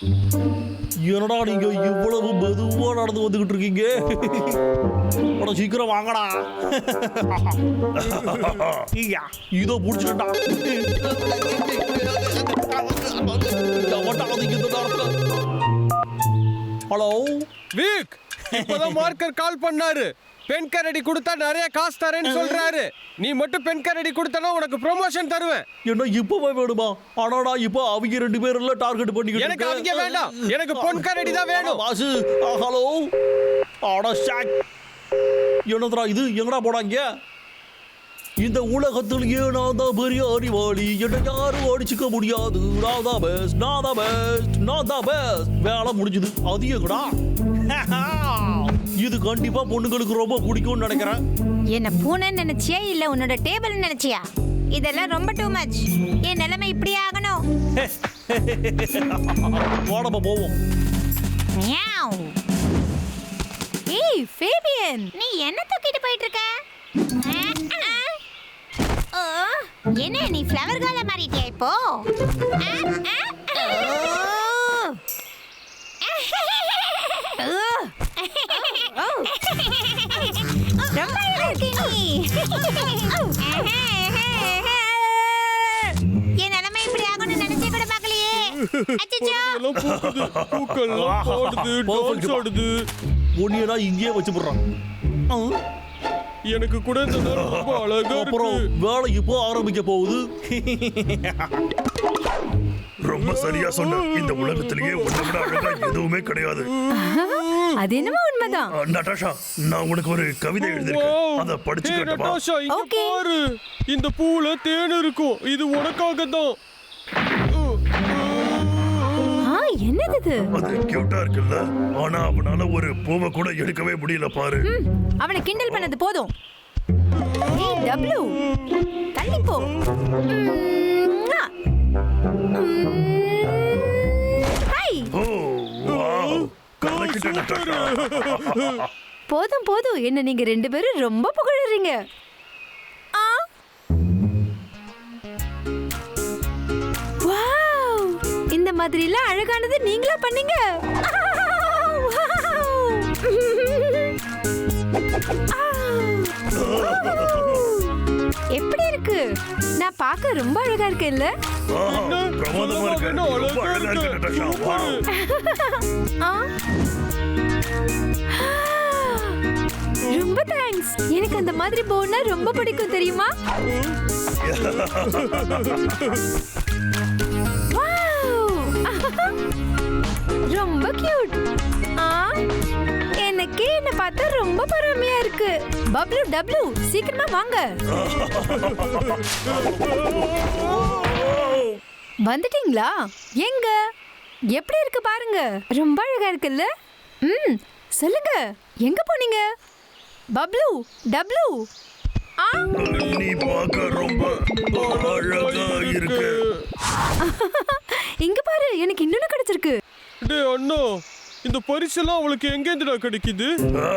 என்னடா நீங்க இவ்வளவு மெதுவா நடந்து வந்துகிட்டு இருக்கீங்க? அட சீக்கிரம் வாங்கடா. இதோ புடிச்சிட்டா. ஹலோ வீக், இப்பதான் மார்க்கர் கால் பண்ணாரு. பென் கரடி கொடுத்தா நிறைய காசு தரேன்னு சொல்றாரு. நீ மட்டும் பென் கரடி கொடுத்தனா உனக்கு ப்ரமோஷன் தருவேன். என்ன இப்பவே வேணுமா? ஆனாடா இப்போ அவங்க 2 பேர்ல டார்கெட் பண்ணிக்கிட்டு எனக்கு அவங்க வேண்டாம், எனக்கு பொன் கரடி தான் வேணும். Boss hello. அட ஷாக். என்னடா இது? எங்கடா போடாங்க? இந்த உலகத்திலேயே நான் தான் பெரிய அறிவாளி, என்னை யாரும் அடிச்சுக்க முடியாது. நான் தான் பெஸ்ட், நான் தான் பெஸ்ட், நான் தான் பெஸ்ட். வேலை முடிஞ்சுது. அது எங்கடா? இது கண்டிப்பா பொண்ணுங்களுக்கு ரொம்ப பிடிக்கும்னு நினைக்கிறேன். என்ன பூனைன்னு நினைச்சியா இல்ல உன்னோட டேபிள் நினைச்சியா? இதெல்லாம் ரொம்ப டூ மச். என் நிலைமை இப்படி ஆகணும். வாடப்ப போவோம். மியாவ். ஏய் ஃபேபியன், நீ என்ன தூக்கிட்டு போயிட்டு இருக்க? ஓ, என்ன நீ ஃப்ளவர் கேர்லா மாறிட்டியா இப்போ? ரொம்ப இருக்கு நீ. என் நிலைமை இப்படி ஆகும்னு நினைச்சே கூட பார்க்கலையே. அச்சச்சோ. பூக்கள்லாம் போடுது, டான்ஸ் ஆடுது. ஒன்னியடா இங்கேயே வச்சு போடுறான். எனக்கு கூட இந்த நாள் ரொம்ப அழகா அப்புறம் இருக்கு. வேலை இப்போ ஆரம்பிக்க போகுது. ரொம்ப சரியா சொன்ன. இந்த உலகத்திலேயே உன்னை விட அழகா எதுவுமே கிடையாது. அது என்னமோ உண்மைதான். நடாஷா, நான் உனக்கு ஒரு கவிதை எழுதிருக்கேன். அதை படிச்சு ஏய் காட்டவா? நடாஷா, இங்க Okay. பாரு. இந்த பூவுல தேன் இருக்கும். இது உனக்காக தான். என்னது இது? அது கியூட்டா இருக்குல்ல? ஆனா அவனால ஒரு பூவை கூட எடுக்கவே முடியல பாரு. அவனை கிண்டல் பண்ணது போதும். ஏய் டப்ளு, தள்ளி போ. ஹாய். ஓ வாவ், கலக்கிட்ட நடாஷா. போதும் போதும், என்ன நீங்க 2 பேரும் ரொம்ப புகழறீங்க. ஆ வாவ், இந்த மாதிரி எல்லாம் அழகானது நீங்களா பண்ணீங்க. எப்படி இருக்கு? நான் பார்க்க ரொம்ப அழகா இருக்கேன்ல? ஆஹா, பிரமாதமா இருக்கு. நீ ரொம்ப அழகா இருக்கு நடாஷா. வாவ். ஆ? ரொம்ப தேங்க்ஸ். எனக்கு அந்த மாதிரி போனா ரொம்ப பிடிக்கும் தெரியுமா? வாவ்! ரொம்ப கியூட். ஆ, எனக்கு என்ன பார்த்தா ரொம்ப பொறுமையா இருக்கு. பப்ளு டப்ளு, சீக்கிரமா வாங்க. வந்துட்டீங்களா? எங்க எப்படி இருக்கு பாருங்க. ரொம்ப அழகா இருக்குல்ல? சொல்லுங்க, எங்க போனீங்க? பப்ளு டப்ளு. ஆ, நீ பார்க்க ரொம்ப அழகா இருக்கு. இங்க பாரு, எனக்கு இன்னொன்னு கிடைச்சிருக்கு. டேய் அண்ணா, இந்த பரிசெல்லாம் அவளுக்கு எங்கேந்துடா கிடைக்குது? ஆ,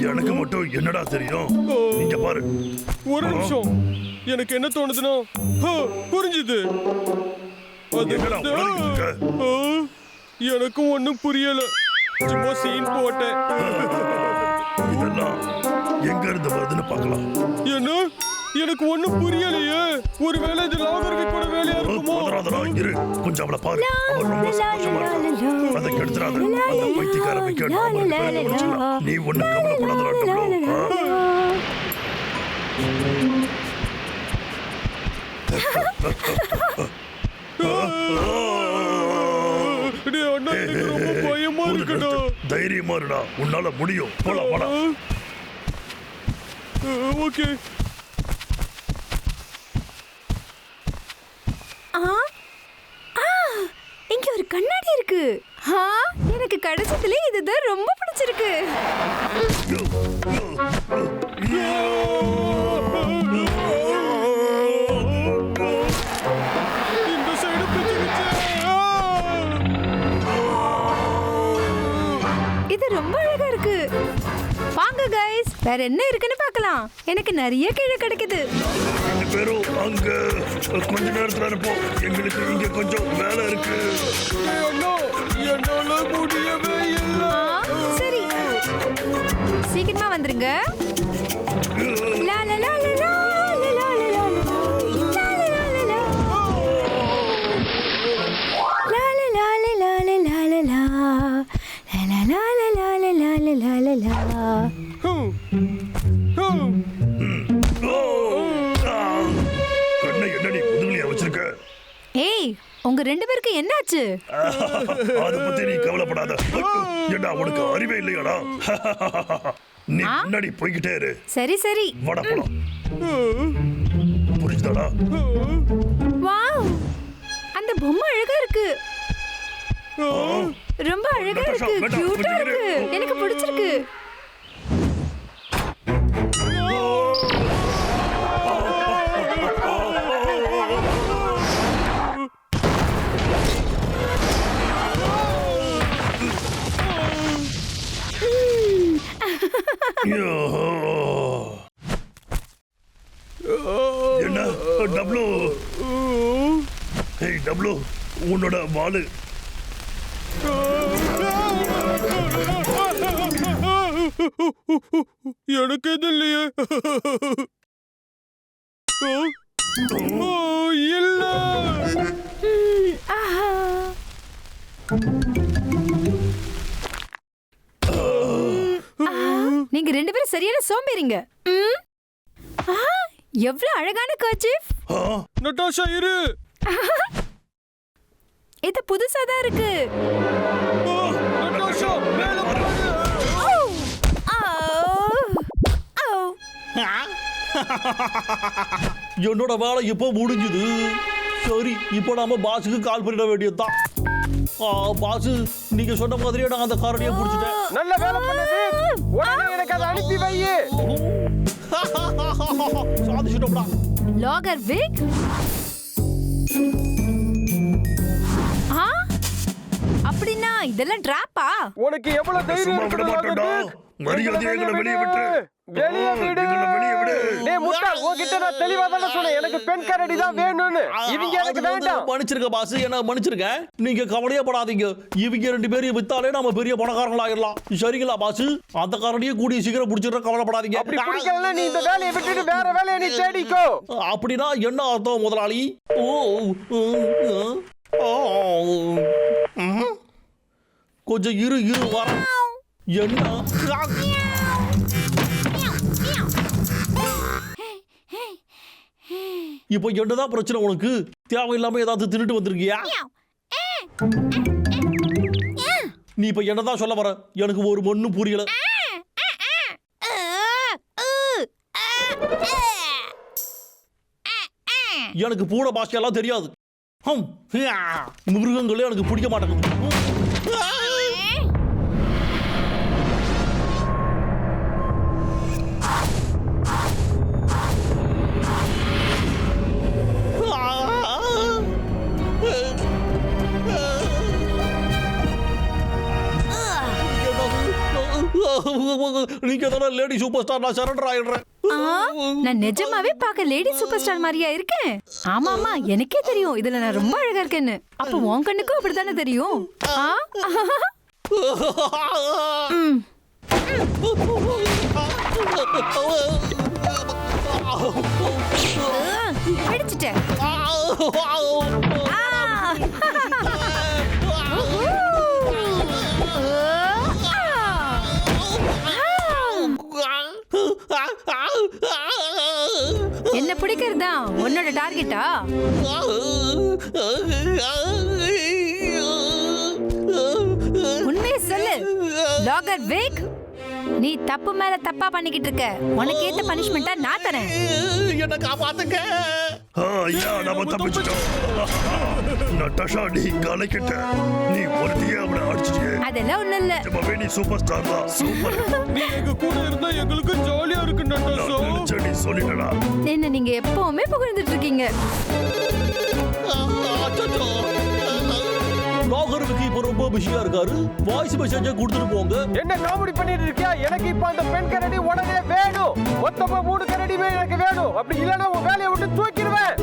எனக்கு மட்டும் என்னடா தெரியும்? நீங்க பாரு. ஒரு நிமிஷம், எனக்கு என்ன தோணுதுன்னா, புரிஞ்சுது. அது என்னடா உளறிக்கிட்டு இருக்க? எனக்கு ஒண்ணும் புரியல. சும்மா சீன் போட்டேன். இதெல்லாம் எங்க இருந்து வருதுன்னு பார்க்கலாம். என்ன? எனக்கு ஒண்ணும் புரியலையே. ஒருவேளை இது லாகர்கிட்டோட வேலையா இருக்குமோ? போதராதரா இரு, கொஞ்சம் அவளை பாரு. அவ ரொம்ப சந்தோஷமா இருக்கா. அதை கெடுத்துறாத. அந்த பைத்தியக்கார வைக்க நாம 2 பேரும் கவனிச்சுக்கலாம். நீ ஒண்ணு கவலைப்படாதடா டப்ளு. டேய் அண்ணா, எனக்கு ரொம்ப பயமா இருக்குடா. தைரியமா இருடா, உன்னால முடியும். போலாம் வாடா. ஓகே. இங்க ஒரு கண்ணாடி இருக்கு. எனக்கு கிடைச்சதுல இதுதான் ரொம்ப பிடிச்சிருக்கு. இந்த சைடு பிடிச்சிருச்சு. இது ரொம்ப அழகா இருக்கு. வாங்க கைஸ், வேற என்ன இருக்குன்னு பார்க்கலாம். எனக்கு நிறைய கீழே கிடைக்குது. 2 பேரும் அங்க கொஞ்ச நேரத்துல இருப்போம். எங்களுக்கு இங்க கொஞ்சம் வேலை இருக்கு. என்னால முடியவே இல்லை. சரி, சீக்கிரமா வந்துருங்க. லா லா லா லா லா லா லா லா லா லா லா லா லா லா. லா லா லா லா லா லா லா லா லா. லா லா லா லா லா லா லா லா லா லா. கண்ணை என்னடி முதுகுலியா வச்சிருக்க? ஏய், உங்க 2 பேருக்கு என்னாச்சு? அத பத்தி நீ கவலைப்படாத. ஏண்டா உனக்கு அறிவே இல்லையாடா? நீ முன்னாடி போய்கிட்டே இரு. சரி சரி. வாடா போலாம். புரிஞ்சுதாடா? வாவ், அந்த பொம்மை அழகா இருக்கு. ரொம்ப அழகா இருக்கு, கியூட்டா இருக்கு. எனக்கு பிடிச்சிருக்கு. என்ன டப்ளு? ஏய் டப்ளு, உன்னோட வாளு. எனக்கு எது இல்லையே. இல்ல. நீங்க 2 பேரும் சரியான சோம்பேறிங்க. எவ்வளவு அழகான கர்ச்சீஃப். நட்டாஷா இரு. இது புதுசா தான் இருக்கு. நட்டாஷா மேல பாரு. என்னோட வேலை இப்போ முடிஞ்சுது. சரி, இப்போ நாம பாஸுக்கு கால் பண்ணிட வேண்டியதுதான். பாஸ், நீங்க சொன்ன மாதிரியே நான் அந்த காரணியை பிடிச்சிட்டேன். நல்ல வேலை பண்ணது. உடனே எனக்கு அதை அனுப்பி வை. சாதிச்சிட்டோம்டா. லாகர் விக். அப்படின்னா இதெல்லாம் டிராப்பா? உனக்கு எவ்வளவு தைரியம் சும்மா விட மாட்டேன்டா. மரியாதையா எங்களை வெளியே விட்டு. வெளியே விடு. எங்களை வெளியே விடு. டேய் முட்டாள், உன்கிட்ட நான் தெளிவா தான சொன்னேன் எனக்கு பெண் கரடி தான் வேணும்னு. இவங்க எனக்கு வேண்டாம். மன்னிச்சிருங்க பாஸ், என்ன மன்னிச்சிருங்க. நீங்க கவலையே படாதீங்க. இவங்க 2 பேரையும் வித்தாலே நாம பெரிய பணக்காரங்களாயிரலாம். சரிங்களா பாஸ்? அந்த காரணியை கூடிய சீக்கிரம் பிடிச்சிட, கவலைப்படாதீங்க. அப்படி பிடிக்கலன்னா நீ இந்த வேலையை விட்டுட்டு வேற வேலையை நீ தேடிக்கோ. அப்படின்னா என்ன அர்த்தம் முதலாளி? கொஞ்சம் இரு வர. என்ன இப்போ என்னதான் பிரச்சனை உனக்கு? தேவையில்லாம ஏதாவது தின்னுட்டு வந்திருக்கியா? நீ இப்ப என்னதான் சொல்ல வர? எனக்கு ஒரு ஒண்ணும் புரியல. எனக்கு பூனை பாஷையெல்லாம் தெரியாது. மிருகங்களே எனக்கு பிடிக்க மாட்டேங்குது. நீங்க தானே லேடி சூப்பர் ஸ்டார். நான் சரண்டர் ஆயிடுறேன். நான் நிஜமாவே பார்க்க லேடி சூப்பர் ஸ்டார் மாதிரியா இருக்கேன். ஆமாமா, எனக்கே தெரியும் இதுல நான் ரொம்ப அழகா இருக்கேன்னு. அப்ப உன் கண்ணுக்கும் அப்படித்தானே தெரியும். பிடிச்சிட்டேன். என்ன பிடிக்கிறதா உன்னோட டார்கெட்டா? உண்மையை சொல்லு லாகர் விக். நீ தப்பு மேல தப்பா பண்ணிக்கிட்டு இருக்க. உனக்கு ஏத்த பனிஷ்மெண்டா நான் தரேன். என்ன காப்பாத்துங்க. ஐயா, நாம தப்பிச்சிட்டோம். நட்டாஷா, நீ கலக்கிட்ட. நீ ஒருத்தியே அவனை அடிச்சிட்டியே. அதெல்லாம் ஒண்ணும் இல்ல. நிஜமாவே நீ சூப்பர் ஸ்டார் தான். சூப்பர். நீ எங்க கூட இருந்தா எங்களுக்கு ஜாலியா இருக்கு நட்டாஷா. நீ சொல்லிட்டடா. என்ன நீங்க எப்பவுமே புகழ்ந்துட்டு இருக்கீங்க. லாகருக்கு இப்போ ரொம்ப பிஸியா இருக்காரு. வாய்ஸ் மெசேஜ கொடுத்துட்டு போங்க. என்ன காமெடி பண்ணிட்டு இருக்கியா? எனக்கு இப்ப அந்த பெண் கரடி உடனே வேணும். மொத்தமா 3 கரடியுமே எனக்கு வேணும். அப்படி இல்லைன்னா உன் வேலையை விட்டு தூக்கிடுவேன்.